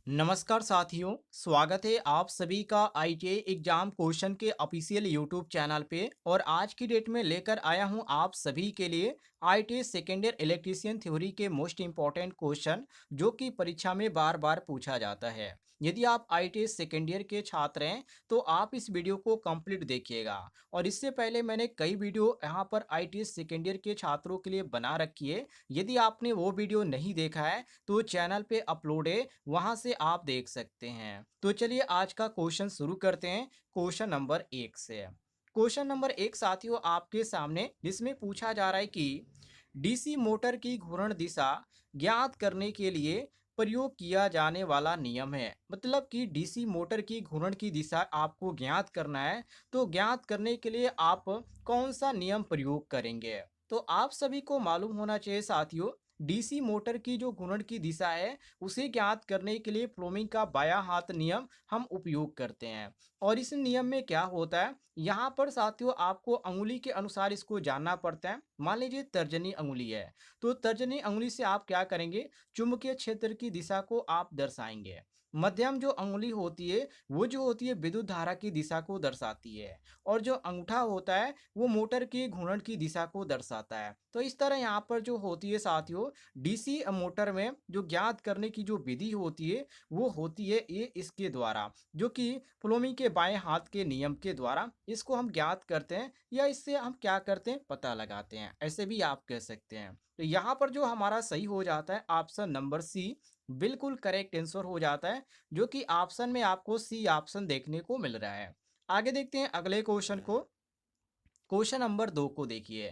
नमस्कार साथियों, स्वागत है आप सभी का आईटीआई एग्जाम क्वेश्चन के ऑफिशियल यूट्यूब चैनल पे। और आज की डेट में लेकर आया हूं आप सभी के लिए ITI second year electrician theory के मोस्ट इंपॉर्टेंट क्वेश्चन जो कि परीक्षा में बार बार पूछा जाता है। यदि आप आईटीआई सेकेंड ईयर के छात्र हैं तो आप इस वीडियो को कंप्लीट देखिएगा। और इससे पहले मैंने कई वीडियो यहाँ पर आईटीआई सेकेंड ईयर के छात्रों के लिए बना रखी है। यदि आपने वो वीडियो नहीं देखा है तो चैनल पे अपलोड है, वहां से आप देख सकते हैं। तो चलिए आज का क्वेश्चन शुरू करते हैं क्वेश्चन नंबर 1 से। क्वेश्चन नंबर 1 साथियों आपके सामने, जिसमें पूछा जा रहा है कि डीसी मोटर की घूर्ण दिशा ज्ञात करने के लिए प्रयोग किया जाने वाला नियम है। मतलब कि डीसी मोटर की घूर्ण की दिशा आपको ज्ञात करना है, तो ज्ञात करने के लिए आप कौन सा नियम प्रयोग करेंगे। तो आप सभी को मालूम होना चाहिए साथियों, डीसी मोटर की जो घूर्णन की दिशा है उसे ज्ञात करने के लिए फ्लोमिंग का बायां हाथ नियम हम उपयोग करते हैं। और इस नियम में क्या होता है, यहाँ पर साथियों आपको अंगुली के अनुसार इसको जानना पड़ता है। मान लीजिए तर्जनी अंगुली है, तो तर्जनी अंगुली से आप क्या करेंगे, चुंबकीय क्षेत्र की दिशा को आप दर्शाएंगे। मध्यम जो अंगुली होती है वो जो होती है विद्युत धारा की दिशा को दर्शाती है। और जो अंगूठा होता है वो मोटर के घूर्णन की दिशा को दर्शाता है। तो इस तरह यहाँ पर जो होती है साथियों, डीसी मोटर में जो ज्ञात करने की जो विधि होती है वो होती है ये इसके द्वारा, जो कि फ्लोमी के बाएं हाथ के नियम के द्वारा इसको हम ज्ञात करते हैं, या इससे हम क्या करते हैं पता लगाते हैं, ऐसे भी आप कह सकते हैं। तो यहाँ पर जो हमारा सही हो जाता है ऑप्शन नंबर सी बिल्कुल करेक्ट आंसर हो जाता है, जो कि ऑप्शन में आपको सी ऑप्शन देखने को मिल रहा है। आगे देखते हैं अगले क्वेश्चन को। क्वेश्चन नंबर 2 को देखिए।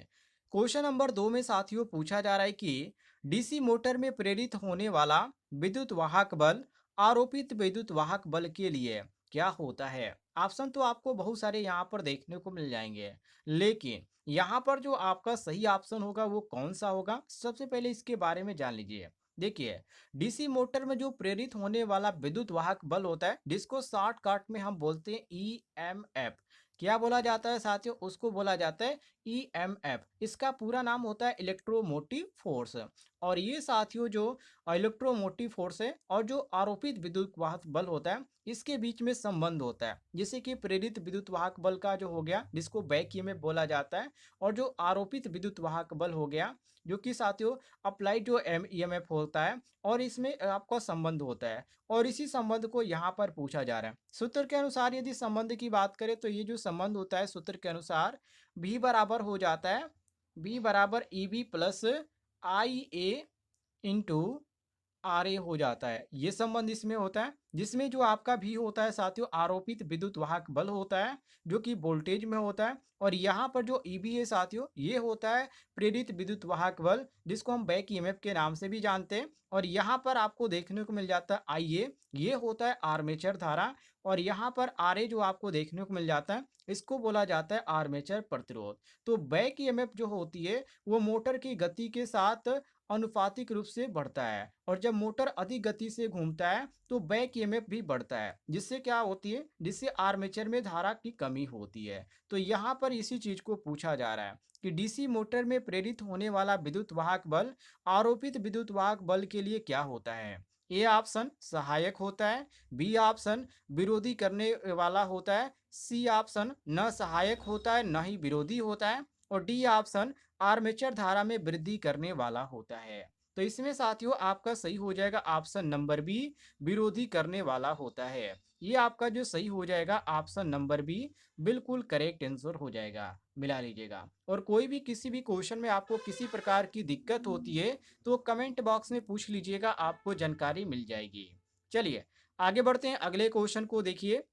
क्वेश्चन नंबर 2 में साथियों पूछा जा रहा है कि डीसी मोटर में प्रेरित होने वाला विद्युत वाहक बल आरोपित विद्युत वाहक बल के लिए क्या होता है। ऑप्शन तो आपको बहुत सारे यहाँ पर देखने को मिल जाएंगे, लेकिन यहाँ पर जो आपका सही ऑप्शन होगा वो कौन सा होगा, सबसे पहले इसके बारे में जान लीजिए। देखिए, डीसी मोटर में जो प्रेरित होने वाला विद्युत वाहक बल होता है, जिसको शॉर्टकट में हम बोलते हैं ईएमएफ। क्या बोला जाता है साथियों, उसको बोला जाता है ईएमएफ। इसका पूरा नाम होता है इलेक्ट्रोमोटिव फोर्स। और ये साथियों जो इलेक्ट्रोमोटिव फोर्स है और जो आरोपित विद्युत वाहक बल होता है इसके बीच में संबंध होता है। जैसे कि प्रेरित विद्युत वाहक बल का जो हो गया जिसको बैक ईएमएफ बोला जाता है, और जो आरोपित विद्युत वाहक बल हो गया जो कि साथियों अप्लाइड जो एम ईएमएफ होता है, और इसमें आपका संबंध होता है। और इसी संबंध को यहाँ पर पूछा जा रहा है। सूत्र के अनुसार यदि संबंध की बात करें तो ये जो संबंध होता है सूत्र के अनुसार भी बराबर हो जाता है, बी बराबर E B plus I A into R A हो जाता है। ये संबंध इसमें होता है, जिसमें जो आपका भी होता है साथियों आरोपित विद्युत वाहक बल होता है जो कि वोल्टेज में होता है। और यहाँ पर जो ईबी है साथियों ये होता है प्रेरित विद्युत वाहक बल, जिसको हम बैक ईएमएफ के नाम से भी जानते हैं। और यहाँ पर आपको देखने को मिल जाता है आई ए, ये होता है आर्मेचर धारा। और यहाँ पर आर ए जो आपको देखने को मिल जाता है इसको बोला जाता है आर्मेचर प्रतिरोध। तो बैक ईएमएफ जो होती है वो मोटर की गति के साथ अनुपातिक रूप से बढ़ता है। और जब मोटर अधिक गति से घूमता है तो बैक ईएमएफ भी बढ़ता है, जिससे क्या होती है, जिससे आर्मेचर में धारा की कमी होती है। तो यहाँ पर इसी चीज को पूछा जा रहा है कि डीसी मोटर में प्रेरित होने वाला विद्युत वाहक बल आरोपित विद्युत वाहक बल के लिए क्या होता है। ए ऑप्शन सहायक होता है, बी ऑप्शन विरोधी करने वाला होता है, सी ऑप्शन न सहायक होता है न ही विरोधी होता है, और डी ऑप्शन आर्मेचर धारा में वृद्धि करने वाला होता है। तो इसमें साथियों आपका सही हो जाएगा ऑप्शन नंबर बी, विरोधी करने वाला होता है। ये आपका जो सही हो जाएगा ऑप्शन नंबर बी बिल्कुल करेक्ट आंसर हो जाएगा, मिला लीजिएगा। और कोई भी किसी भी क्वेश्चन में आपको किसी प्रकार की दिक्कत होती है तो कमेंट बॉक्स में पूछ लीजिएगा, आपको जानकारी मिल जाएगी। चलिए आगे बढ़ते हैं अगले क्वेश्चन को देखिए,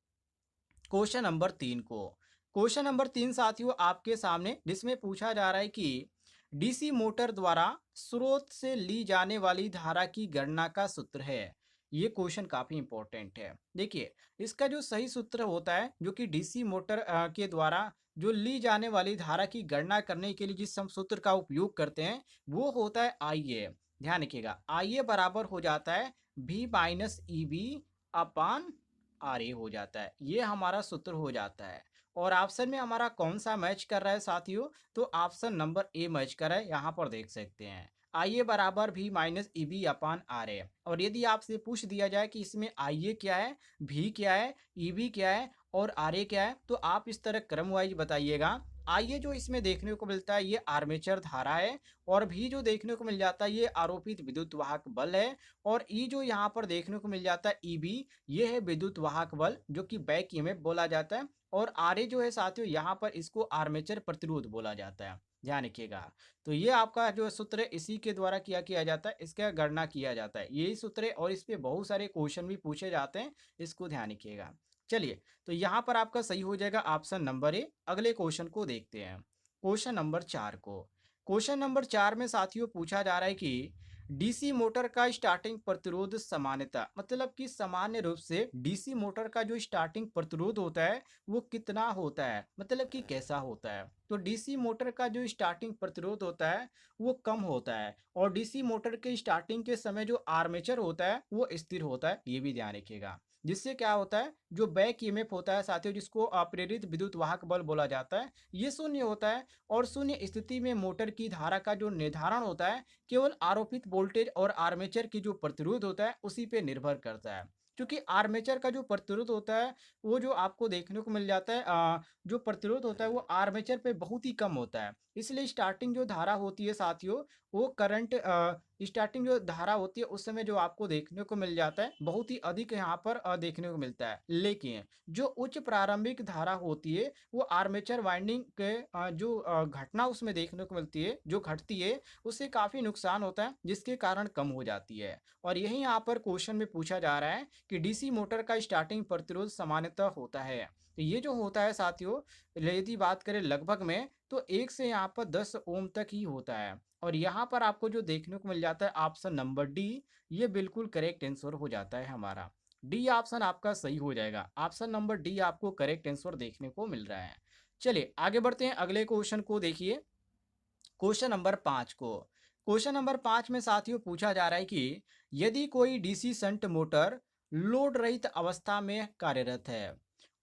क्वेश्चन नंबर 3 को। क्वेश्चन नंबर 3 साथियों आपके सामने, जिसमें पूछा जा रहा है कि डीसी मोटर द्वारा स्रोत से ली जाने वाली धारा की गणना का सूत्र है। ये क्वेश्चन काफी इंपॉर्टेंट है। देखिए, इसका जो सही सूत्र होता है जो कि डीसी मोटर के द्वारा जो ली जाने वाली धारा की गणना करने के लिए जिस हम सूत्र का उपयोग करते हैं वो होता है आई ए। ध्यान रखिएगा, आई ए बराबर हो जाता है V minus E B upon R A हो जाता है। ये हमारा सूत्र हो जाता है। और ऑप्शन में हमारा कौन सा मैच कर रहा है साथियों, तो ऑप्शन नंबर ए मैच कर रहा है, यहाँ पर देख सकते हैं। आई ए बराबर V minus E B upon R A. और यदि आपसे पूछ दिया जाए कि इसमें आई ए क्या है, भी क्या है, ई बी क्या है और आर ए क्या है, तो आप इस तरह क्रम वाइज बताइएगा। आइए जो इसमें देखने को मिलता है ये आर्मेचर धारा है, और भी जो देखने को मिल जाता है ये आरोपित विद्युत वाहक बल है, और ई जो यहाँ पर देखने को मिल जाता है ई बी, ये है विद्युत वाहक बल जो कि बैक ईएमएफ बोला जाता है। और आर ए जो है साथियों यहाँ पर इसको आर्मेचर प्रतिरोध बोला जाता है, ध्यान रखिएगा। तो ये आपका जो सूत्र है इसी के द्वारा क्या किया जाता है, इसका गणना किया जाता है, यही सूत्र है, और इस पे बहुत सारे क्वेश्चन भी पूछे जाते हैं, इसको ध्यान रखिएगा। चलिए, तो यहाँ पर आपका सही हो जाएगा ऑप्शन नंबर ए। अगले क्वेश्चन को देखते हैं, क्वेश्चन नंबर 4 को। क्वेश्चन नंबर 4 में साथियों पूछा जा रहा है कि डीसी मोटर का स्टार्टिंग प्रतिरोध सामान्यतः, मतलब कि सामान्य रूप से डीसी मोटर का जो स्टार्टिंग प्रतिरोध होता है वो कितना होता है, मतलब कि कैसा होता है। तो डीसी मोटर का जो स्टार्टिंग प्रतिरोध होता है वो कम होता है, और डीसी मोटर के स्टार्टिंग के समय जो आर्मेचर होता है वो स्थिर होता है, ये भी ध्यान रखिएगा। जिससे क्या होता है, जो बैक ईएमएफ होता है साथियों, जिसको प्रेरित विद्युत वाहक बल बोला जाता है, ये शून्य होता है। और शून्य स्थिति में मोटर की धारा का जो निर्धारण होता है केवल आरोपित वोल्टेज और आर्मेचर की जो प्रतिरोध होता है उसी पे निर्भर करता है। क्योंकि आर्मेचर का जो प्रतिरोध होता है वो जो आपको देखने को मिल जाता है, जो प्रतिरोध होता है वो आर्मेचर पे बहुत ही कम होता है। इसलिए स्टार्टिंग जो धारा होती है साथियों, वो करंट स्टार्टिंग जो धारा होती है उस समय जो आपको देखने को मिल जाता है बहुत ही अधिक यहाँ पर देखने को मिलता है। लेकिन जो उच्च प्रारंभिक धारा होती है वो आर्मेचर वाइंडिंग के जो घटना उसमें देखने को मिलती है, जो घटती है, उससे काफ़ी नुकसान होता है, जिसके कारण कम हो जाती है। और यही यहाँ पर क्वेश्चन में पूछा जा रहा है कि डीसी मोटर का स्टार्टिंग प्रतिरोध सामान्यतः होता है। तो ये जो होता है साथियों, यदि बात करें लगभग में, तो 1 से यहाँ पर 10 ओम तक ही होता है। और यहाँ पर आपको जो देखने को मिल जाता है ऑप्शन नंबर डी, ये बिल्कुल करेक्ट आंसर हो जाता है हमारा। डी ऑप्शन आपका सही हो जाएगा, ऑप्शन नंबर डी आपको करेक्ट आंसर देखने को मिल रहा है। चलिए आगे बढ़ते हैं, अगले क्वेश्चन को देखिए, क्वेश्चन नंबर 5 को। क्वेश्चन नंबर 5 में साथियों पूछा जा रहा है कि यदि कोई डीसी शंट मोटर लोड रहित अवस्था में कार्यरत है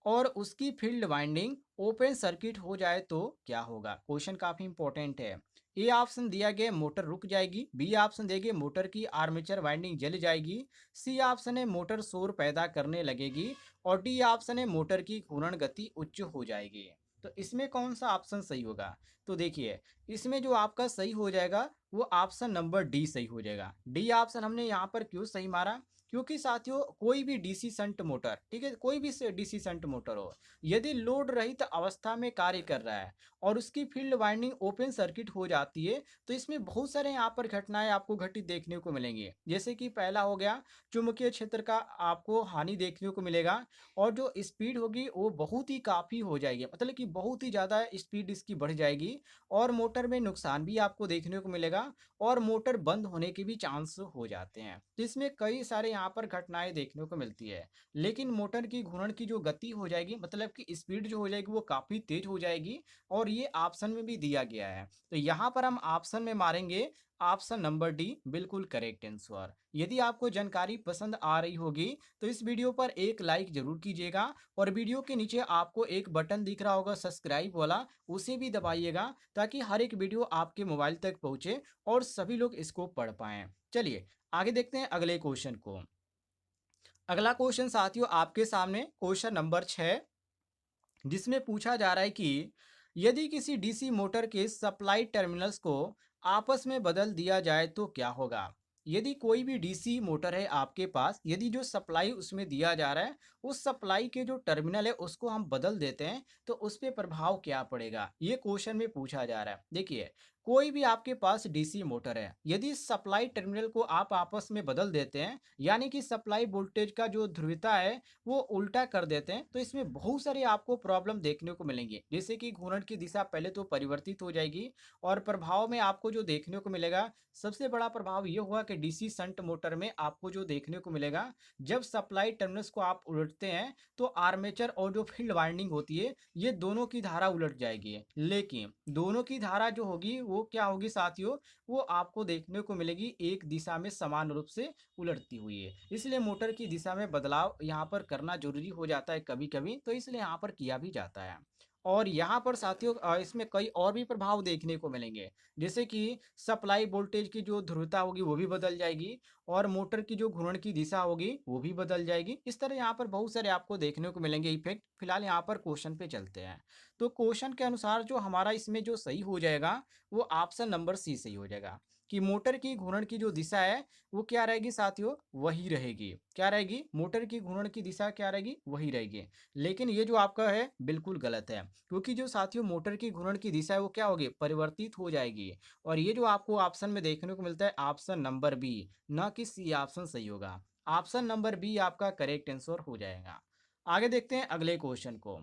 और उसकी फील्ड वाइंडिंग ओपन सर्किट हो जाए तो क्या होगा। क्वेश्चन काफी इंपॉर्टेंट है। ए ऑप्शन दिया गया मोटर रुक जाएगी, बी ऑप्शन दिया गया मोटर की आर्मेचर वाइंडिंग जल जाएगी, सी ऑप्शन है मोटर शोर पैदा करने लगेगी, और डी ऑप्शन है मोटर की घूर्णन गति उच्च हो जाएगी। तो इसमें कौन सा ऑप्शन सही होगा। तो देखिए, इसमें जो आपका सही हो जाएगा वो ऑप्शन नंबर डी सही हो जाएगा। डी ऑप्शन हमने यहाँ पर क्यों सही मारा, क्योंकि साथियों कोई भी डीसी शंट मोटर, ठीक है, कोई भी डीसी शंट मोटर हो, यदि लोड रहित अवस्था में कार्य कर रहा है और उसकी फील्ड वाइंडिंग ओपन सर्किट हो जाती है, तो इसमें बहुत सारे यहाँ पर घटनाएं आपको घटित देखने को मिलेंगी। जैसे कि पहला हो गया, चुंबकीय क्षेत्र का आपको हानि देखने को मिलेगा, और जो स्पीड होगी वो बहुत ही काफ़ी हो जाएगी, मतलब कि बहुत ही ज़्यादा स्पीड इसकी बढ़ जाएगी, और मोटर में नुकसान भी आपको देखने को मिलेगा, और मोटर बंद होने के भी चांस हो जाते हैं। तो इसमें कई सारे यहाँ पर घटनाएं देखने को मिलती है। लेकिन मोटर की घूर्णन की जो गति हो जाएगी, मतलब कि स्पीड जो हो जाएगी वो काफ़ी तेज हो जाएगी, और ये ऑप्शन में भी दिया गया है। तो यहाँ पर हम ऑप्शन में मारेंगे ऑप्शन नंबर डी, बिल्कुल करेक्ट आंसर। यदि आपको जानकारी पसंद आ रही होगी तो इस वीडियो पर एक लाइक जरूर कीजिएगा, और वीडियो के नीचे आपको एक बटन दिख रहा होगा सब्सक्राइब वाला, उसे भी दबाइएगा, ताकि हर एक वीडियो आपके मोबाइल तक पहुंचे और सभी लोग इसको पढ़ पाएं। चलिए आगे देखते हैं अगले क्वेश्चन को। अगला क्वेश्चन साथियों आपके सामने क्वेश्चन नंबर 6, जिसमें पूछा जा रहा है कि यदि किसी डीसी मोटर के सप्लाई टर्मिनल्स को आपस में बदल दिया जाए तो क्या होगा। यदि कोई भी डीसी मोटर है आपके पास, यदि जो सप्लाई उसमें दिया जा रहा है उस सप्लाई के जो टर्मिनल है उसको हम बदल देते हैं तो उस पर प्रभाव क्या पड़ेगा, ये क्वेश्चन में पूछा जा रहा है। देखिए, कोई भी आपके पास डीसी मोटर है, यदि सप्लाई टर्मिनल को आप आपस में बदल देते हैं, यानी कि सप्लाई वोल्टेज का जो ध्रुवीयता है वो उल्टा कर देते हैं, तो इसमें बहुत सारे आपको प्रॉब्लम देखने को मिलेंगे। जैसे कि घूर्णन की दिशा पहले तो परिवर्तित हो जाएगी, और प्रभाव में आपको जो देखने को मिलेगा, सबसे बड़ा प्रभाव ये हुआ कि डीसी शंट मोटर में आपको जो देखने को मिलेगा, जब सप्लाई टर्मिनल्स को आप उलटते हैं तो आर्मेचर और जो फील्ड वाइंडिंग होती है ये दोनों की धारा उलट जाएगी। लेकिन दोनों की धारा जो होगी वो क्या होगी साथियों, वो आपको देखने को मिलेगी एक दिशा में समान रूप से उलटती हुई है। इसलिए मोटर की दिशा में बदलाव यहाँ पर करना जरूरी हो जाता है कभी कभी, तो इसलिए यहाँ पर किया भी जाता है। और यहाँ पर साथियों इसमें कई और भी प्रभाव देखने को मिलेंगे। जैसे कि सप्लाई वोल्टेज की जो ध्रुवता होगी वो भी बदल जाएगी और मोटर की जो घूर्णन की दिशा होगी वो भी बदल जाएगी। इस तरह यहाँ पर बहुत सारे आपको देखने को मिलेंगे इफेक्ट। फिलहाल यहाँ पर क्वेश्चन पे चलते हैं। तो क्वेश्चन के अनुसार जो हमारा इसमें जो सही हो जाएगा वो ऑप्शन नंबर सी सही हो जाएगा कि मोटर की घूर्णन की जो दिशा है वो क्या रहेगी साथियों, वही रहेगी। क्या रहेगी? मोटर की घूर्णन की दिशा क्या रहेगी? वही रहेगी। लेकिन ये जो आपका है बिल्कुल गलत है, क्योंकि जो साथियों मोटर की घूर्णन की दिशा है वो क्या होगी? परिवर्तित हो जाएगी। और ये जो आपको ऑप्शन में देखने को मिलता है ऑप्शन नंबर बी, ना कि सी ऑप्शन सही होगा। ऑप्शन नंबर बी आपका करेक्ट आंसर हो जाएगा। आगे देखते हैं अगले क्वेश्चन को।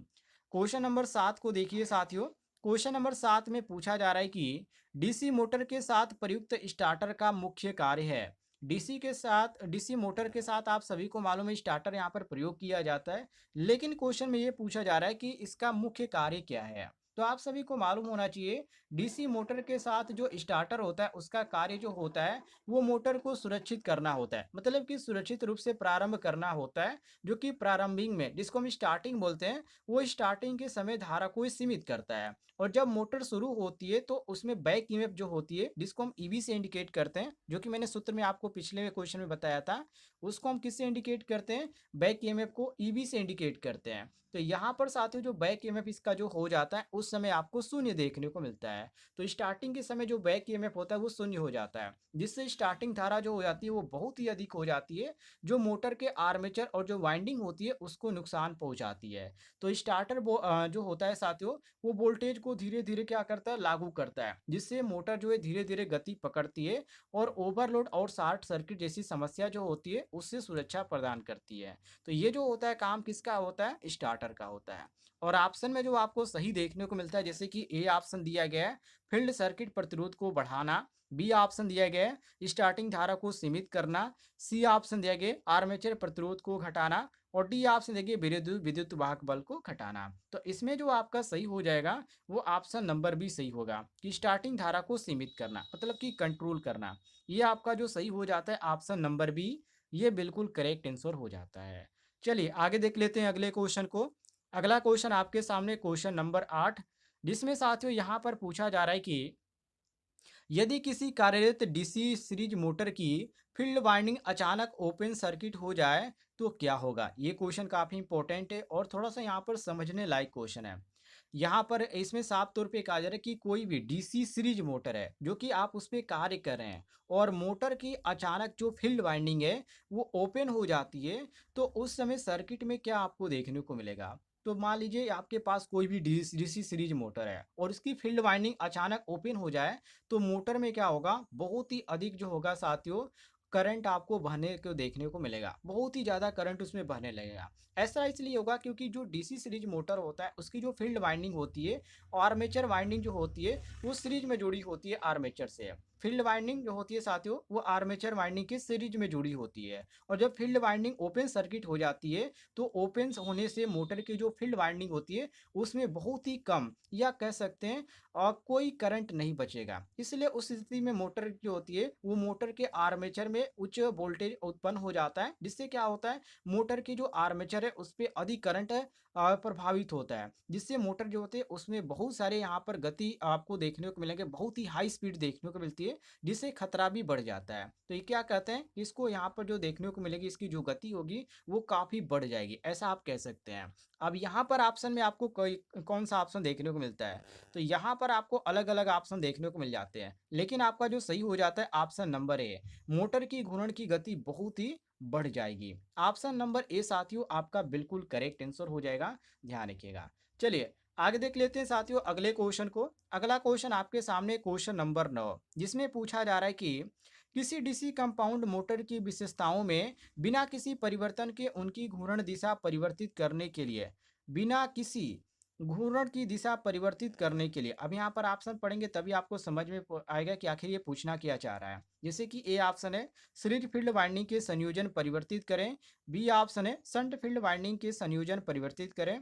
क्वेश्चन नंबर 7 को देखिए साथियों। क्वेश्चन नंबर 7 में पूछा जा रहा है कि डीसी मोटर के साथ प्रयुक्त स्टार्टर का मुख्य कार्य है। डीसी मोटर के साथ आप सभी को मालूम है स्टार्टर यहाँ पर प्रयोग किया जाता है। लेकिन क्वेश्चन में ये पूछा जा रहा है कि इसका मुख्य कार्य क्या है। तो आप सभी को मालूम होना चाहिए डीसी मोटर के साथ जो स्टार्टर होता है उसका कार्य जो होता है वो मोटर को सुरक्षित करना होता है, मतलब कि सुरक्षित रूप से प्रारंभ करना होता है। जो कि प्रारंभिक में जिसको हम स्टार्टिंग बोलते हैं वो स्टार्टिंग के समय धारा को सीमित करता है। और जब मोटर शुरू होती है तो उसमें बैक ईएमएफ जो होती है जिसको हम ईबी से इंडिकेट करते हैं, जो कि मैंने सूत्र में आपको पिछले क्वेश्चन में बताया था, उसको हम किससे इंडिकेट करते हैं? बैक ईएमएफ को ईबी से इंडिकेट करते हैं। तो यहाँ पर साथियों जो बैक ईएमएफ इसका जो हो जाता है उस समय आपको शून्य देखने को मिलता है। तो स्टार्टिंग के समय जो बैक ईएमएफ होता है वो शून्य हो जाता है, जिससे स्टार्टिंग धारा जो हो जाती है वो बहुत ही अधिक हो जाती है, जो मोटर के आर्मेचर और जो वाइंडिंग होती है उसको नुकसान पहुंचाती है। तो स्टार्टर जो होता है साथियों वो वोल्टेज को धीरे धीरे क्या करता है? लागू करता है, जिससे मोटर जो है धीरे धीरे गति पकड़ती है और ओवरलोड और शॉर्ट सर्किट जैसी समस्या जो होती है उससे सुरक्षा प्रदान करती है। तो ये जो होता है काम किसका होता है? स्टार्टर का होता है। और ऑप्शन में जो आपको सही देखने को मिलता है, जैसे कि ए ऑप्शन दिया गया है फील्ड सर्किट प्रतिरोध को बढ़ाना, बी ऑप्शन दिया गया है स्टार्टिंग धारा को सीमित करना, सी ऑप्शन दिया गया आर्मेचर प्रतिरोध को घटाना और डी ऑप्शन देखिए विद्युत विद्युत वाहक बल को घटाना। तो इसमें जो आपका सही हो जाएगा वो ऑप्शन नंबर बी सही होगा कि स्टार्टिंग धारा को सीमित करना, मतलब कि कंट्रोल करना। ये आपका जो सही हो जाता है ऑप्शन नंबर बी, ये बिल्कुल करेक्ट आंसर हो जाता है। चलिए आगे देख लेते हैं अगले क्वेश्चन को। अगला क्वेश्चन आपके सामने क्वेश्चन नंबर 8, जिसमें साथियों यहाँ पर पूछा जा रहा है कि यदि किसी कार्यरत डीसी सीरीज मोटर की फील्ड वाइंडिंग अचानक ओपन सर्किट हो जाए तो क्या होगा? ये क्वेश्चन काफी इंपॉर्टेंट है और थोड़ा सा यहाँ पर समझने लायक क्वेश्चन है। यहाँ पर इसमें साफ तौर पे कहा जा रहा है कि कोई भी डीसी सीरीज मोटर है जो कि आप उस पर कार्य कर रहे हैं और मोटर की अचानक जो फील्ड वाइंडिंग है वो ओपन हो जाती है, तो उस समय सर्किट में क्या आपको देखने को मिलेगा? तो मान लीजिए आपके पास कोई भी डीसी सीरीज मोटर है और इसकी फील्ड वाइंडिंग अचानक ओपन हो जाए तो मोटर में क्या होगा? बहुत ही अधिक जो होगा साथियों करंट आपको बहने को देखने को मिलेगा, बहुत ही ज़्यादा करंट उसमें बहने लगेगा। ऐसा इसलिए होगा क्योंकि जो डीसी सीरीज मोटर होता है उसकी जो फील्ड वाइंडिंग होती है, आर्मेचर वाइंडिंग जो होती है वो सीरीज में जुड़ी होती है आर्मेचर से। फील्ड वाइंडिंग जो होती है साथियों वो आर्मेचर वाइंडिंग के सीरीज में जुड़ी होती है। और जब फील्ड वाइंडिंग ओपन सर्किट हो जाती है तो ओपन होने से मोटर की जो फील्ड वाइंडिंग होती है उसमें बहुत ही कम या कह सकते हैं कोई करंट नहीं बचेगा। इसलिए उस स्थिति में मोटर जो होती है वो मोटर के आर्मेचर में उच्च वोल्टेज उत्पन्न हो जाता है, जिससे क्या होता है मोटर की जो आर्मेचर है उस पर अधिक करंट प्रभावित होता है, जिससे मोटर जो होती है उसमें बहुत सारे यहाँ पर गति आपको देखने को मिलेंगे, बहुत ही हाई स्पीड देखने को मिलती है, जिससे खतरा भी बढ़ जाता है। तो ये क्या कहते हैं, इसको यहाँ पर जो देखने को मिलेगी इसकी जो गति होगी वो काफी बढ़ जाएगी, ऐसा आप कह सकते हैं। अब यहाँ पर ऑप्शन में आपको कोई कौन सा ऑप्शन देखने को मिलता है? तो यहाँ पर आपको अलग अलग ऑप्शन देखने को मिल जाते हैं, लेकिन आपका जो सही हो जाता है ऑप्शन नंबर ए, मोटर की घूर्णन की गति बहुत ही बढ़ जाएगी। ऑप्शन नंबर ए साथियों आपका बिल्कुल करेक्ट आंसर हो जाएगा, ध्यान रखिएगा। चलिए आगे देख लेते हैं साथियों अगले क्वेश्चन को। अगला क्वेश्चन आपके सामने क्वेश्चन नंबर 9, जिसमें पूछा जा रहा है कि किसी डीसी कंपाउंड मोटर की विशेषताओं में बिना किसी परिवर्तन के उनकी घूर्णन दिशा परिवर्तित करने के लिए, बिना किसी घूर्णन की दिशा परिवर्तित करने के लिए, अब यहाँ पर ऑप्शन पढ़ेंगे तभी आपको समझ में आएगा कि आखिर ये पूछना क्या चाह रहा है। जैसे कि ए ऑप्शन है सीरीज फील्ड वाइंडिंग के संयोजन परिवर्तित करें, बी ऑप्शन है शंट फील्ड वाइंडिंग के संयोजन परिवर्तित करें,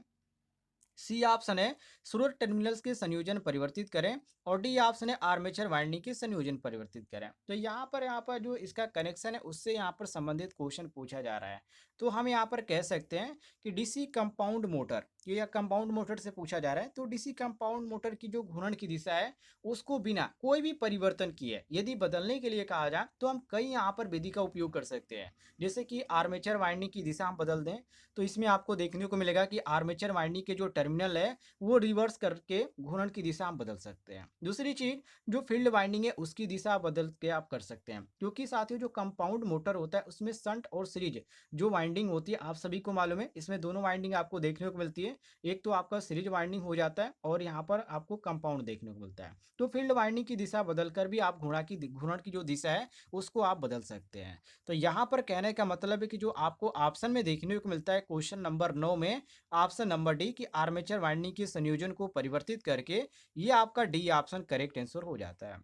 सी ऑप्शन है स्रोत टर्मिनल्स के संयोजन परिवर्तित करें और डी ऑप्शन है आर्मेचर वाइंडिंग के संयोजन परिवर्तित करें। तो यहाँ पर जो इसका कनेक्शन है उससे यहाँ पर संबंधित क्वेश्चन पूछा जा रहा है। तो हम यहाँ पर कह सकते हैं कि डीसी कंपाउंड मोटर, ये या कंपाउंड मोटर से पूछा जा रहा है, तो डीसी कंपाउंड मोटर की जो घूर्णन की दिशा है उसको बिना कोई भी परिवर्तन किए यदि बदलने के लिए कहा जाए तो हम कई यहाँ पर विधि का उपयोग कर सकते हैं। जैसे कि आर्मेचर वाइंडिंग की दिशा हम बदल दें तो इसमें आपको देखने को मिलेगा कि आर्मेचर वाइंडिंग के जो टर्मिनल है वो रिवर्स करके घूर्णन की दिशा हम बदल सकते हैं। दूसरी चीज, जो फील्ड वाइंडिंग है उसकी दिशा बदल के आप कर सकते हैं, क्योंकि साथियों जो कंपाउंड मोटर होता है उसमें संट और सीरीज जो वाइंडिंग होती है आप सभी को मालूम है, इसमें दोनों वाइंडिंग आपको देखने को मिलती है। एक तो आपका सीरीज वाइंडिंग हो जाता है और यहाँ पर आपको कंपाउंड देखने को मिलता है। तो फील्ड वाइंडिंग की दिशा बदलकर भी आप घूर्णन की जो दिशा है उसको आप बदल सकते हैं। तो यहाँ पर कहने का मतलब है कि जो आपको ऑप्शन में देखने को मिलता है क्वेश्चन नंबर 9 में, ऑप्शन नंबर डी की आर्मेचर वाइंडिंग के संयोजन को परिवर्तित करके, ये आपका डी ऑप्शन करेक्ट आंसर हो जाता है।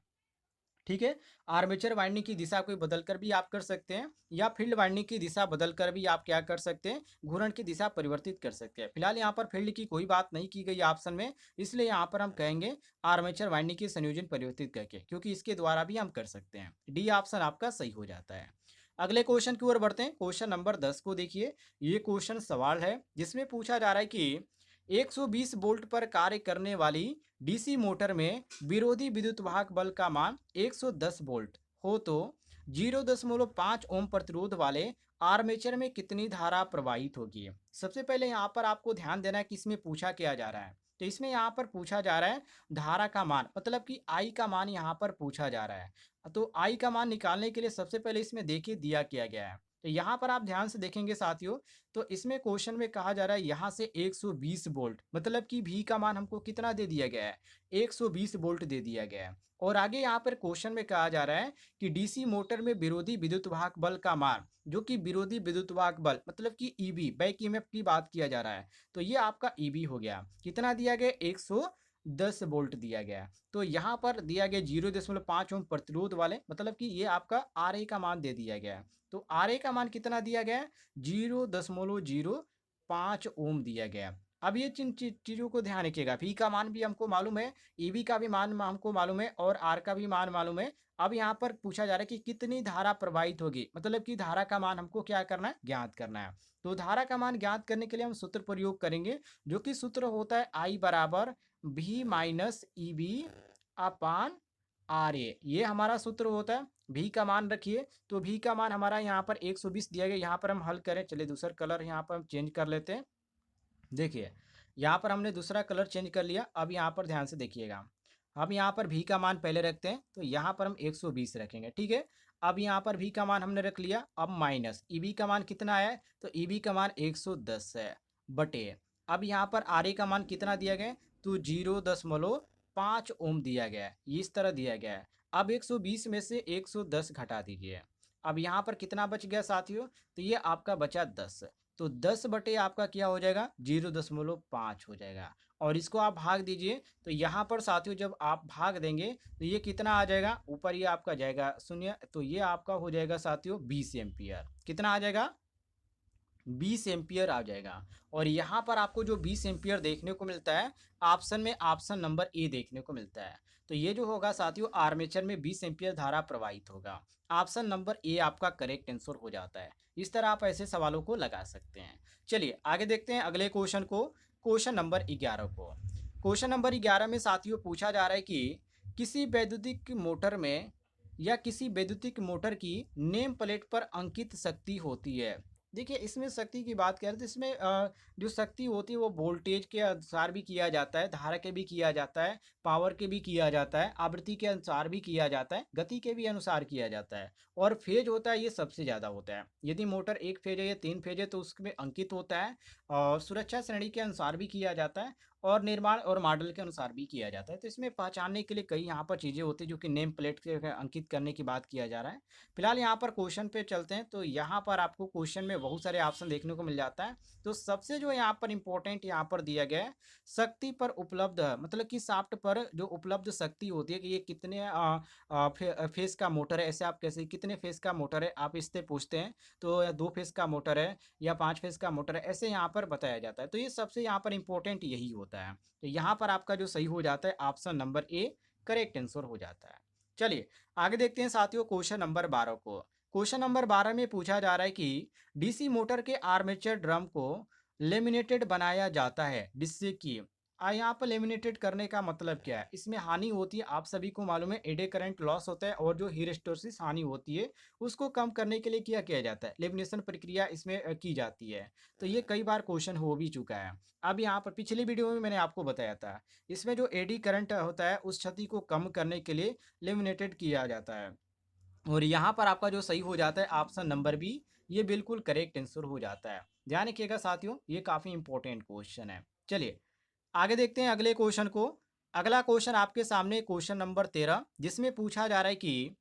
ठीक है, आर्मेचर वाइंडिंग की दिशा को बदलकर भी आप कर सकते हैं या फील्ड वाइंडिंग की दिशा बदलकर भी आप क्या कर सकते हैं, घूर्णन की दिशा परिवर्तित कर सकते हैं। फिलहाल यहाँ पर फील्ड की कोई बात नहीं की गई ऑप्शन में, इसलिए यहाँ पर हम कहेंगे आर्मेचर वाइंडिंग के संयोजन परिवर्तित करके, क्योंकि इसके द्वारा भी हम कर सकते हैं। डी ऑप्शन आपका सही हो जाता है। अगले क्वेश्चन की ओर बढ़ते हैं। क्वेश्चन नंबर 10 को देखिए। ये क्वेश्चन सवाल है जिसमें पूछा जा रहा है कि 120 वोल्ट पर कार्य करने वाली डीसी मोटर में विरोधी विद्युत वाहक बल का मान 110 वोल्ट हो तो 0.5 ओम प्रतिरोध वाले आर्मेचर में कितनी धारा प्रवाहित होगी। सबसे पहले यहाँ पर आपको ध्यान देना है कि इसमें पूछा क्या जा रहा है। तो इसमें यहाँ पर पूछा जा रहा है धारा का मान, मतलब कि आई का मान यहाँ पर पूछा जा रहा है। तो आई का मान निकालने के लिए सबसे पहले इसमें देखिए दिया किया गया है। तो यहाँ पर आप ध्यान से देखेंगे साथियों, तो इसमें क्वेश्चन में कहा जा रहा है यहाँ से 120 वोल्ट, मतलब कि भी का मान हमको कितना दे दिया गया है, 120 वोल्ट दे दिया गया है। और आगे यहाँ पर क्वेश्चन में कहा जा रहा है कि डीसी मोटर में विरोधी विद्युत वाहक बल का मान, जो कि विरोधी विद्युत वाहक बल मतलब कि ईबी, बैक ईएमएफ की बात किया जा रहा है। तो ये आपका ईबी हो गया, कितना दिया गया, 110 वोल्ट दिया गया। तो यहाँ पर दिया गया 0.5 ओम प्रतिरोध वाले, मतलब कि ये आपका आर ए का मान दे दिया गया है। तो आर ए का मान कितना दिया गया है, 0.05 ओम दिया गया। अब ये जिन चीज़ों को ध्यान रखिएगा, V का मान भी हमको मालूम है, EV का भी मान हमको मालूम है और R का भी मान मालूम है। अब यहाँ पर पूछा जा रहा है कि कितनी धारा प्रवाहित होगी, मतलब कि धारा का मान हमको क्या करना है, ज्ञात करना है। तो धारा का मान ज्ञात करने के लिए हम सूत्र प्रयोग करेंगे, जो कि सूत्र होता है I बराबर V minus E B upon R A, ये हमारा सूत्र होता है। भी का मान रखिए, तो भी का मान हमारा यहाँ पर 120 दिया गया। यहाँ पर हम हल करें, चलिए दूसरा कलर यहाँ पर हम चेंज कर लेते हैं। देखिए यहाँ पर हमने दूसरा कलर चेंज कर लिया। अब यहाँ पर ध्यान से देखिएगा, हम यहाँ पर भी का मान पहले रखते हैं, तो यहाँ पर हम 120 रखेंगे, ठीक है। अब यहाँ पर भी का मान हमने रख लिया। अब माइनस ईबी का मान कितना है, तो ईबी का मान 110 है बटे, अब यहाँ पर आर ए का मान कितना दिया गया, तो 0.5 ओम दिया गया है, इस तरह दिया गया है। अब 120 में से 110 घटा दीजिए। अब यहाँ पर कितना बच गया साथियों, तो ये आपका बचा 10। तो 10 बटे आपका क्या हो जाएगा, 0.5 हो जाएगा। और इसको आप भाग दीजिए, तो यहाँ पर साथियों जब आप भाग देंगे तो ये कितना आ जाएगा, ऊपर ये आपका जाएगा शून्य, तो ये आपका हो जाएगा साथियों 20 एम्पियर। कितना आ जाएगा, 20 एम्पियर आ जाएगा। और यहाँ पर आपको जो 20 एम्पियर देखने को मिलता है ऑप्शन में, ऑप्शन नंबर ए देखने को मिलता है। तो ये जो होगा साथियों, आर्मेचर में 20 एम्पियर धारा प्रवाहित होगा। ऑप्शन नंबर ए आपका करेक्ट आंसर हो जाता है। इस तरह आप ऐसे सवालों को लगा सकते हैं। चलिए आगे देखते हैं अगले क्वेश्चन को, क्वेश्चन नंबर 11 को। क्वेश्चन नंबर 11 में साथियों पूछा जा रहा है कि किसी वैद्युतिक मोटर में या किसी वैद्युतिक मोटर की नेम प्लेट पर अंकित शक्ति होती है। देखिए इसमें शक्ति की बात करें तो इसमें जो शक्ति होती है वो वोल्टेज के अनुसार भी किया जाता है, धारा के भी किया जाता है, पावर के भी किया जाता है, आवृत्ति के अनुसार भी किया जाता है, गति के भी अनुसार किया जाता है, और फेज होता है ये सबसे ज़्यादा होता है। यदि मोटर एक फेज है या 3 फेज है तो उसमें अंकित होता है, और सुरक्षा श्रेणी के अनुसार भी किया जाता है, और निर्माण और मॉडल के अनुसार भी किया जाता है। तो इसमें पहचानने के लिए कई यहाँ पर चीज़ें होती है जो कि नेम प्लेट के अंकित करने की बात किया जा रहा है। फिलहाल यहाँ पर क्वेश्चन पे चलते हैं। तो यहाँ पर आपको क्वेश्चन में बहुत सारे ऑप्शन देखने को मिल जाता है। तो सबसे जो यहाँ पर इंपॉर्टेंट यहाँ पर दिया गया है, शक्ति पर उपलब्ध, मतलब कि शाफ्ट पर जो उपलब्ध शक्ति होती है कि ये कितने फेस का मोटर है, ऐसे आप कैसे कितने फेस का मोटर है आप इससे पूछते हैं, तो या 2 फेस का मोटर है या 5 फेस का मोटर है, ऐसे यहाँ पर बताया जाता है। तो ये सबसे यहाँ पर इंपॉर्टेंट यही होता है। होता है। तो यहाँ पर आपका जो सही हो जाता है option number A correct answer हो जाता है। चलिए आगे देखते हैं साथियों क्वेश्चन नंबर 12 को। क्वेश्चन नंबर 12 में पूछा जा रहा है कि डीसी मोटर के आर्मेचर ड्रम को लेमिनेटेड बनाया जाता है जिससे कि यहाँ पर लेमिनेटेड करने का मतलब क्या है, इसमें हानि होती है, आप सभी को मालूम है एडे करंट लॉस होता है और जो हिस्टैरिसीस हानि होती है उसको कम करने के लिए क्या किया जाता है, लेमिनेशन प्रक्रिया इसमें की जाती है। तो ये कई बार क्वेश्चन हो भी चुका है। अब यहाँ पर पिछली वीडियो में मैंने आपको बताया था, इसमें जो एडी करंट होता है उस क्षति को कम करने के लिए लेमिनेटेड किया जाता है। और यहाँ पर आपका जो सही हो जाता है ऑप्शन नंबर बी, ये बिल्कुल करेक्ट आंसर हो जाता है। ध्यान रखिएगा साथियों, ये काफ़ी इंपॉर्टेंट क्वेश्चन है। चलिए आगे देखते हैं अगले क्वेश्चन को। अगला क्वेश्चन आपके सामने क्वेश्चन नंबर 13, जिसमें पूछा जा रहा है कि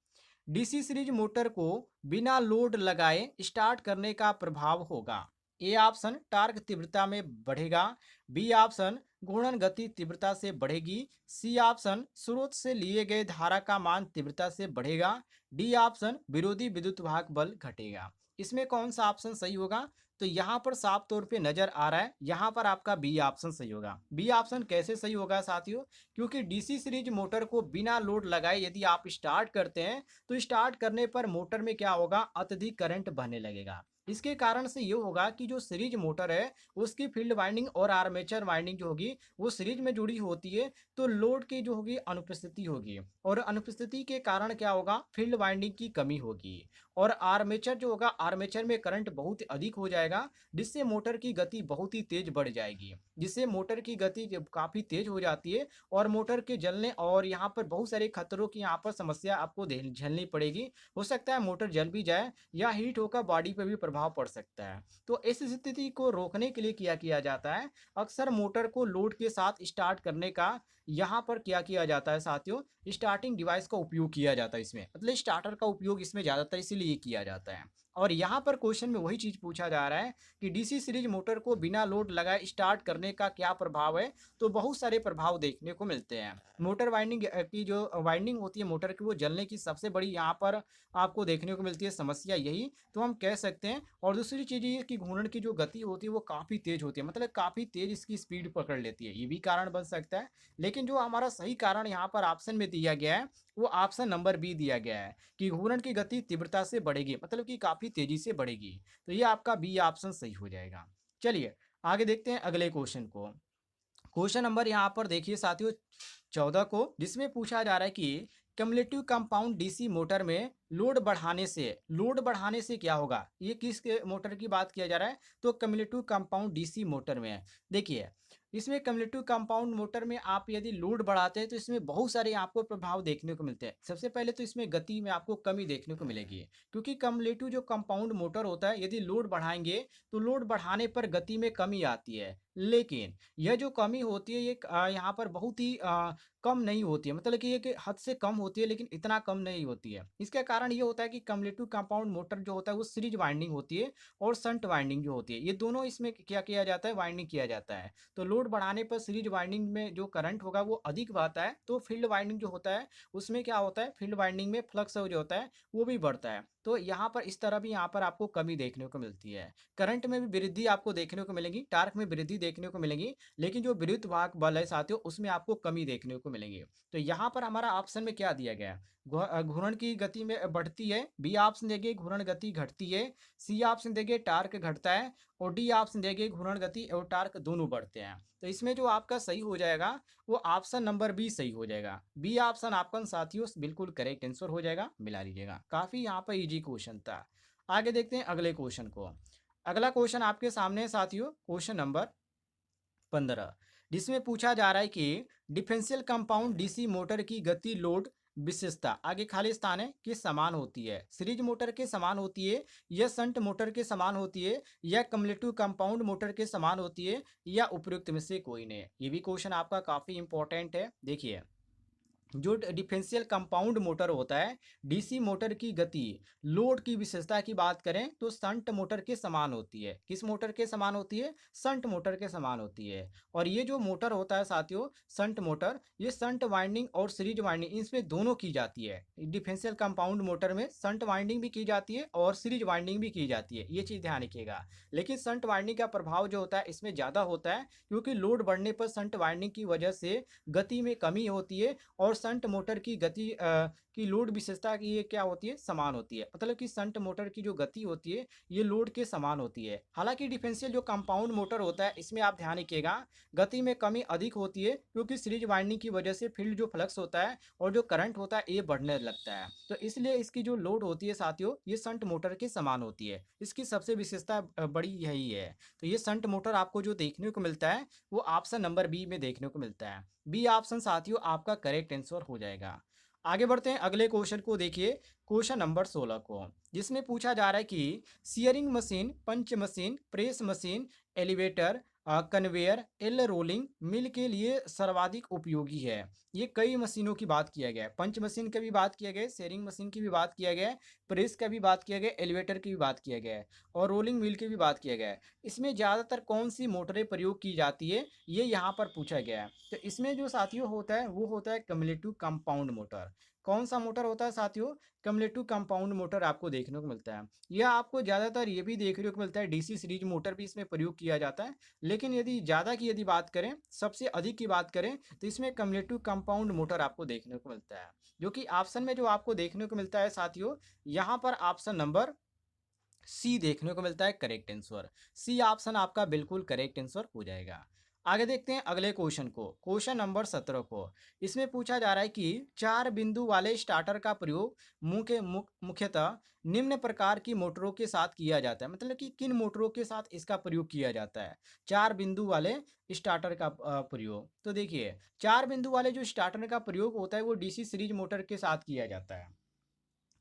डीसी सीरीज मोटर को बिना लोड लगाए स्टार्ट करने का प्रभाव होगा। ए ऑप्शन टार्क तीव्रता में बढ़ेगा, बी ऑप्शन घूर्णन गति तीव्रता से बढ़ेगी, सी ऑप्शन स्रोत से लिए गए धारा का मान तीव्रता से बढ़ेगा, डी ऑप्शन विरोधी विद्युत वाहक बल घटेगा। इसमें कौन सा ऑप्शन सही होगा? तो यहाँ पर साफ तौर पे नजर आ रहा है, यहाँ पर आपका बी ऑप्शन सही होगा। बी ऑप्शन कैसे सही होगा साथियों? क्योंकि डीसी सीरीज मोटर को बिना लोड लगाए यदि आप स्टार्ट करते हैं तो स्टार्ट करने पर मोटर में क्या होगा, अत्यधिक करंट बहने लगेगा। इसके कारण से ये होगा कि जो सीरीज मोटर है उसकी फील्ड वाइंडिंग और आर्मेचर वाइंडिंग जो होगी वो सीरीज में जुड़ी होती है, तो लोड की जो होगी अनुपस्थिति होगी और अनुपस्थिति के कारण क्या होगा, फील्ड वाइंडिंग की कमी होगी और आर्मेचर जो होगा, आर्मेचर में करंट बहुत अधिक हो जाएगा जिससे मोटर की गति बहुत ही तेज बढ़ जाएगी, जिससे मोटर की गति जब काफ़ी तेज हो जाती है और मोटर के जलने और यहाँ पर बहुत सारे खतरों की यहाँ पर समस्या आपको झेलनी पड़ेगी। हो सकता है मोटर जल भी जाए या हीट होकर बॉडी पर भी प्रभाव पड़ सकता है। तो इस स्थिति को रोकने के लिए क्या किया जाता है, अक्सर मोटर को लोड के साथ स्टार्ट करने का यहाँ पर क्या किया जाता है साथियों, स्टार्टिंग डिवाइस का उपयोग किया जाता है इसमें, मतलब स्टार्टर का उपयोग इसमें ज़्यादातर इसीलिए किया जाता है। और यहाँ पर क्वेश्चन में वही चीज़ पूछा जा रहा है कि डीसी सीरीज मोटर को बिना लोड लगाए स्टार्ट करने का क्या प्रभाव है। तो बहुत सारे प्रभाव देखने को मिलते हैं। मोटर वाइंडिंग की जो वाइंडिंग होती है मोटर की वो जलने की सबसे बड़ी यहाँ पर आपको देखने को मिलती है समस्या, यही तो हम कह सकते हैं। और दूसरी चीज़ ये कि घूर्णन की जो गति होती है वो काफ़ी तेज होती है, मतलब काफ़ी तेज इसकी स्पीड पकड़ लेती है, ये भी कारण बन सकता है। लेकिन जो हमारा सही कारण यहाँ पर ऑप्शन में दिया गया है वो ऑप्शन नंबर बी दिया गया है कि घूर्णन की गति तीव्रता से बढ़ेगी, मतलब कि काफ़ी तेजी से बढ़ेगी। तो ये आपका बी ऑप्शन सही हो जाएगा। चलिए आगे देखते हैं अगले क्वेश्चन को। क्वेश्चन नंबर यहाँ पर देखिए साथियों 14 को, जिसमें पूछा जा रहा है कि कम्युलेटिव कंपाउंड डीसी मोटर में लोड बढ़ाने से क्या होगा। ये किस मोटर की बात किया जा रहा है, तो कम्युलेटिव कंपाउंड डीसी मोटर में है। देखिए इसमें कम्युलेटिव कंपाउंड मोटर में आप यदि लोड बढ़ाते हैं तो इसमें बहुत सारे आपको प्रभाव देखने को मिलते हैं। सबसे पहले तो इसमें गति में आपको कमी देखने को मिलेगी, क्योंकि कम्युलेटिव जो कंपाउंड मोटर होता है यदि लोड बढ़ाएंगे तो लोड बढ़ाने पर गति में कमी आती है, लेकिन यह जो कमी होती है ये यहाँ पर बहुत ही कम नहीं होती है, मतलब कि ये कि हद से कम होती है लेकिन इतना कम नहीं होती है। इसका कारण ये होता है कि कम्युलेटिव कंपाउंड मोटर जो होता है वो सीरीज वाइंडिंग होती है और शंट वाइंडिंग जो होती है, ये दोनों इसमें क्या किया जाता है, वाइंडिंग किया जाता है। तो लोड बढ़ाने पर सीरीज वाइंडिंग में जो करंट होगा वो अधिक बहता है, तो फील्ड वाइंडिंग जो होता है उसमें क्या होता है, फील्ड वाइंडिंग में फ्लक्स जो होता है वो भी बढ़ता है। तो यहाँ पर इस तरह भी यहाँ पर आपको कमी देखने को मिलती है। करंट में भी वृद्धि आपको देखने को मिलेगी, टार्क में वृद्धि देखने को मिलेगी, लेकिन जो विद्युत वाहक बल है साथियों उसमें आपको कमी देखने को मिलेगी। तो यहाँ पर हमारा ऑप्शन में क्या दिया गया है, घूर्णन की गति में बढ़ती है, बी ऑप्शन देंगे घूर्णन गति घटती है, सी ऑप्शन देंगे टार्क घटता है और डी ऑप्शन देंगे घूर्णन गति और टार्क दोनों बढ़ते हैं। तो इसमें जो आपका सही हो जाएगा वो ऑप्शन नंबर बी सही हो जाएगा। बी ऑप्शन आपका साथियों बिल्कुल करेक्ट आंसर हो जाएगा, मिला लीजिएगा। काफ़ी यहाँ पर इजी क्वेश्चन था। आगे देखते हैं अगले क्वेश्चन को। अगला क्वेश्चन आपके सामने है साथियों क्वेश्चन नंबर 15, जिसमें पूछा जा रहा है कि डिफरेंशियल कंपाउंड डीसी मोटर की गति लोड विशेषता आगे खाली स्थान है कि समान होती है, सीरीज मोटर के समान होती है या शंट मोटर के समान होती है या कम्युलेटिव कंपाउंड मोटर के समान होती है या उपयुक्त में से कोई नहीं। ये भी क्वेश्चन आपका काफ़ी इंपॉर्टेंट है। देखिए जो डिफरेंशियल कंपाउंड मोटर होता है, डीसी मोटर की गति लोड की विशेषता की बात करें तो शंट मोटर के समान होती है। किस मोटर के समान होती है? शंट मोटर के समान होती है। और ये जो मोटर होता है साथियों, शंट मोटर, ये शंट वाइंडिंग और सीरीज वाइंडिंग इसमें दोनों की जाती है। डिफरेंशियल कंपाउंड मोटर में शंट वाइंडिंग भी की जाती है और सीरीज वाइंडिंग भी की जाती है, ये चीज़ ध्यान रखिएगा। लेकिन शंट वाइंडिंग का प्रभाव जो होता है इसमें ज़्यादा होता है, क्योंकि लोड बढ़ने पर शंट वाइंडिंग की वजह से गति में कमी होती है और शंट मोटर की गति की लोड विशेषता की ये क्या होती है? समान होती है। मतलब कि शंट मोटर की जो गति होती है ये लोड के समान होती है। हालांकि डिफरेंशियल जो कंपाउंड मोटर होता है इसमें आप ध्यान रखिएगा, गति में कमी अधिक होती है, क्योंकि सीरीज वाइंडिंग की वजह से फील्ड जो फ्लक्स होता है और जो करंट होता है ये बढ़ने लगता है। तो इसलिए इसकी जो लोड होती है साथियों, ये शंट मोटर के समान होती है। इसकी सबसे विशेषता बड़ी यही है। तो ये शंट मोटर आपको जो देखने को मिलता है वो ऑप्शन नंबर बी में देखने को मिलता है। बी ऑप्शन साथियों आपका करेक्ट आंसर हो जाएगा। आगे बढ़ते हैं अगले क्वेश्चन को, देखिए क्वेश्चन नंबर 16 को, जिसमें पूछा जा रहा है कि shearing machine, punch machine, press machine, elevator, conveyor, एल रोलिंग मिल के लिए सर्वाधिक उपयोगी है। ये कई मशीनों की बात किया गया है। पंच मशीन का भी बात किया गया है, शेयरिंग मशीन की भी बात किया गया है, प्रेस का भी बात किया गया है, एलिवेटर की भी बात किया गया है और रोलिंग मिल की भी बात किया गया है। इसमें ज़्यादातर कौन सी मोटरें प्रयोग की जाती है, ये यहाँ पर पूछा गया है। तो इसमें जो साथियों होता है वो होता है कम्युलेटिव कंपाउंड मोटर। कौन सा मोटर होता है साथियों? कम्युलेटिव कंपाउंड मोटर आपको देखने को मिलता है। यह आपको ज़्यादातर ये भी देखने को मिलता है, डीसी सीरीज मोटर भी इसमें प्रयोग किया जाता है। लेकिन यदि ज़्यादा की यदि बात करें, सबसे अधिक की बात करें, तो इसमें कम्युलेटिव कंपाउंड मोटर आपको देखने को मिलता है। जो कि ऑप्शन में जो आपको देखने को मिलता है साथियों, यहाँ पर ऑप्शन नंबर सी देखने को मिलता है करेक्ट आंसर। सी ऑप्शन आपका बिल्कुल करेक्ट आंसर हो जाएगा। आगे देखते हैं अगले क्वेश्चन को, क्वेश्चन नंबर 17 को। इसमें पूछा जा रहा है कि 4 बिंदु वाले स्टार्टर का प्रयोग मुख्यतः निम्न प्रकार की मोटरों के साथ किया जाता है। मतलब कि किन मोटरों के साथ इसका प्रयोग किया जाता है? 4 बिंदु वाले स्टार्टर का प्रयोग। तो देखिए 4 बिंदु वाले जो स्टार्टर का प्रयोग होता है वो डीसी सीरीज मोटर के साथ किया जाता है।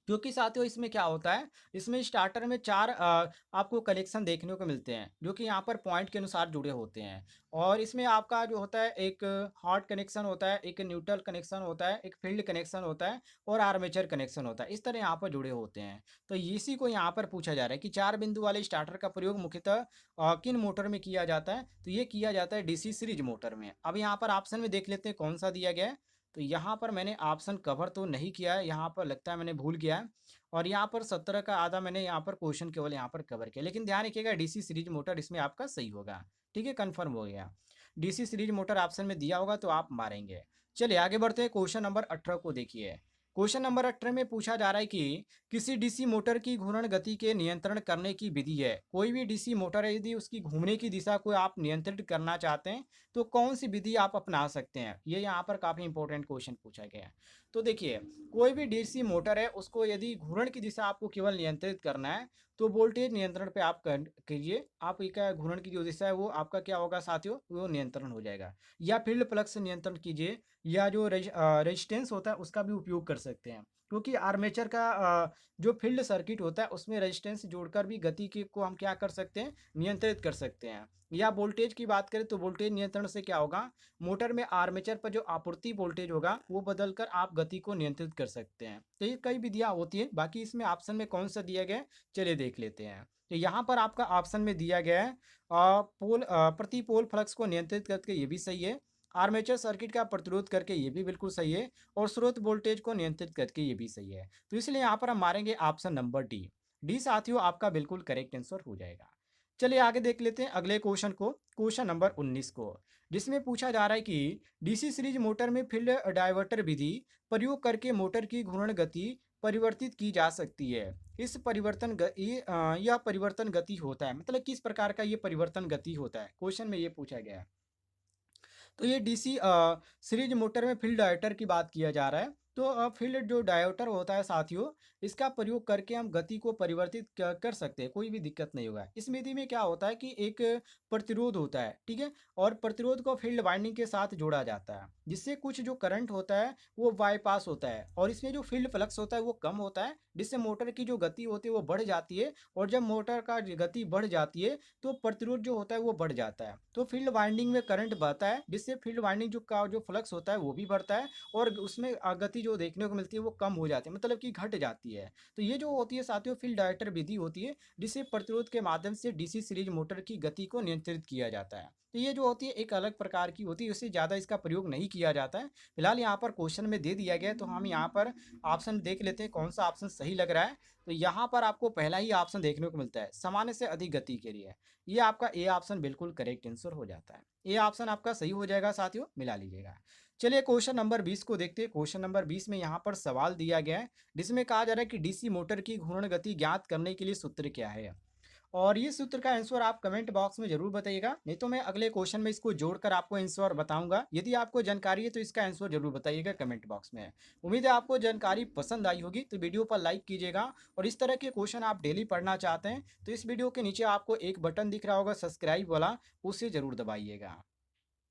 क्योंकि साथियों इसमें क्या होता है, इसमें स्टार्टर में 4 आपको कनेक्शन देखने को मिलते हैं, जो कि यहाँ पर पॉइंट के अनुसार जुड़े होते हैं। और इसमें आपका जो होता है एक हॉट कनेक्शन होता है, एक न्यूट्रल कनेक्शन होता है, एक फील्ड कनेक्शन होता है और आर्मेचर कनेक्शन होता है। इस तरह यहाँ पर जुड़े होते हैं। तो इसी को यहाँ पर पूछा जा रहा है कि 4 बिंदु वाले स्टार्टर का प्रयोग मुख्यतः किन मोटर में किया जाता है? तो ये किया जाता है डीसी सीरीज मोटर में। अब यहाँ पर ऑप्शन में देख लेते हैं कौन सा दिया गया है। तो यहाँ पर मैंने ऑप्शन कवर तो नहीं किया है, यहाँ पर लगता है मैंने भूल गया है। और यहाँ पर 17 का आधा मैंने यहाँ पर क्वेश्चन केवल यहाँ पर कवर किया, लेकिन ध्यान रखिएगा डीसी सीरीज मोटर इसमें आपका सही होगा। ठीक है, कंफर्म हो गया। डीसी सीरीज मोटर ऑप्शन में दिया होगा तो आप मारेंगे। चलिए आगे बढ़ते हैं, क्वेश्चन नंबर 18 को देखिए। क्वेश्चन नंबर 18 में पूछा जा रहा है कि किसी डीसी मोटर की घूर्णन गति के नियंत्रण करने की विधि है। कोई भी डीसी मोटर है, यदि उसकी घूमने की दिशा को आप नियंत्रित करना चाहते हैं तो कौन सी विधि आप अपना सकते हैं? ये यहाँ पर काफ़ी इंपॉर्टेंट क्वेश्चन पूछा गया है। तो देखिए कोई भी डीसी मोटर है उसको यदि घूर्णन की दिशा आपको केवल नियंत्रित करना है तो वोल्टेज नियंत्रण पे आप कीजिए। आप क्या घूर्णन की जो दिशा है वो आपका क्या होगा साथियों, वो नियंत्रण हो जाएगा। या फील्ड फ्लक्स नियंत्रण कीजिए, या जो रेजिस्टेंस होता है उसका भी उपयोग कर सकते हैं। क्योंकि आर्मेचर का जो फील्ड सर्किट होता है उसमें रेजिस्टेंस जोड़कर भी गति की को हम क्या कर सकते हैं, नियंत्रित कर सकते हैं। या वोल्टेज की बात करें तो वोल्टेज नियंत्रण से क्या होगा, मोटर में आर्मेचर पर जो आपूर्ति वोल्टेज होगा वो बदलकर आप गति को नियंत्रित कर सकते हैं। तो ये कई विधियाँ होती हैं। बाकी इसमें ऑप्शन में कौन सा दिया गया है, चलिए देख लेते हैं। तो यहाँ पर आपका ऑप्शन में दिया गया है प्रति पोल फ्लक्स को नियंत्रित करके, ये भी सही है। आर्मेचर सर्किट का प्रतिरोध करके, ये भी बिल्कुल सही है। और स्रोत वोल्टेज को नियंत्रित करके, ये भी सही है। तो इसलिए यहाँ पर हम मारेंगे ऑप्शन नंबर डी। डी साथियों आपका बिल्कुल करेक्ट आंसर हो जाएगा। चलिए आगे देख लेते हैं अगले क्वेश्चन को, क्वेश्चन नंबर 19 को, जिसमें पूछा जा रहा है कि डीसी सीरीज मोटर में फील्ड डाइवर्टर विधि प्रयोग करके मोटर की घूर्णन गति परिवर्तित की जा सकती है। इस यह परिवर्तन गति होता है, मतलब किस प्रकार का ये परिवर्तन गति होता है, क्वेश्चन में ये पूछा गया है। तो ये डीसी सीरीज मोटर में फील्ड डायोटर की बात किया जा रहा है। तो फील्ड जो डायोटर होता है साथियों, इसका प्रयोग करके हम गति को परिवर्तित कर सकते हैं, कोई भी दिक्कत नहीं होगा। इस विधि में क्या होता है कि एक प्रतिरोध होता है, ठीक है, और प्रतिरोध को फील्ड वाइंडिंग के साथ जोड़ा जाता है, जिससे कुछ जो करंट होता है वो बाईपास होता है और इसमें जो फील्ड फ्लक्स होता है वो कम होता है, जिससे मोटर की जो गति होती है वो बढ़ जाती है, और जब मोटर का गति बढ़ जाती है तो प्रतिरोध जो होता है वो बढ़ जाता है। तो फील्ड वाइंडिंग में करंट बहता है, जिससे फील्ड वाइंडिंग जो फ्लक्स होता है वो भी बढ़ता है, और उसमें गति जो देखने को मिलती है वो कम हो जाती है, मतलब कि घट जाती है। तो ये जो होती है साथियों फील्ड डायरेक्टर विधि होती है, जिससे प्रतिरोध के माध्यम से डीसी सीरीज मोटर की गति को नियंत्रित किया जाता है। तो ये जो होती है एक अलग प्रकार की होती है, इससे ज़्यादा इसका प्रयोग नहीं किया जाता है। फिलहाल यहाँ पर क्वेश्चन में दे दिया गया है, तो हम यहाँ पर ऑप्शन देख लेते हैं कौन सा ऑप्शन सही लग रहा है। तो यहाँ पर आपको पहला ही ऑप्शन देखने को मिलता है, सामान्य से अधिक गति के लिए। ये आपका ए ऑप्शन बिल्कुल करेक्ट आंसर हो जाता है। ए ऑप्शन आपका सही हो जाएगा साथियों, मिला लीजिएगा। चलिए क्वेश्चन नंबर 20 को देखते हैं। क्वेश्चन नंबर 20 में यहाँ पर सवाल दिया गया है, जिसमें कहा जा रहा है कि डीसी मोटर की घूर्णन गति ज्ञात करने के लिए सूत्र क्या है। और ये सूत्र का आंसर आप कमेंट बॉक्स में जरूर बताइएगा, नहीं तो मैं अगले क्वेश्चन में इसको जोड़कर आपको आंसर बताऊंगा। यदि आपको जानकारी है तो इसका आंसर जरूर बताइएगा कमेंट बॉक्स में। उम्मीद है आपको जानकारी पसंद आई होगी, तो वीडियो पर लाइक कीजिएगा। और इस तरह के क्वेश्चन आप डेली पढ़ना चाहते हैं तो इस वीडियो के नीचे आपको एक बटन दिख रहा होगा सब्सक्राइब वाला, उसे जरूर दबाइएगा।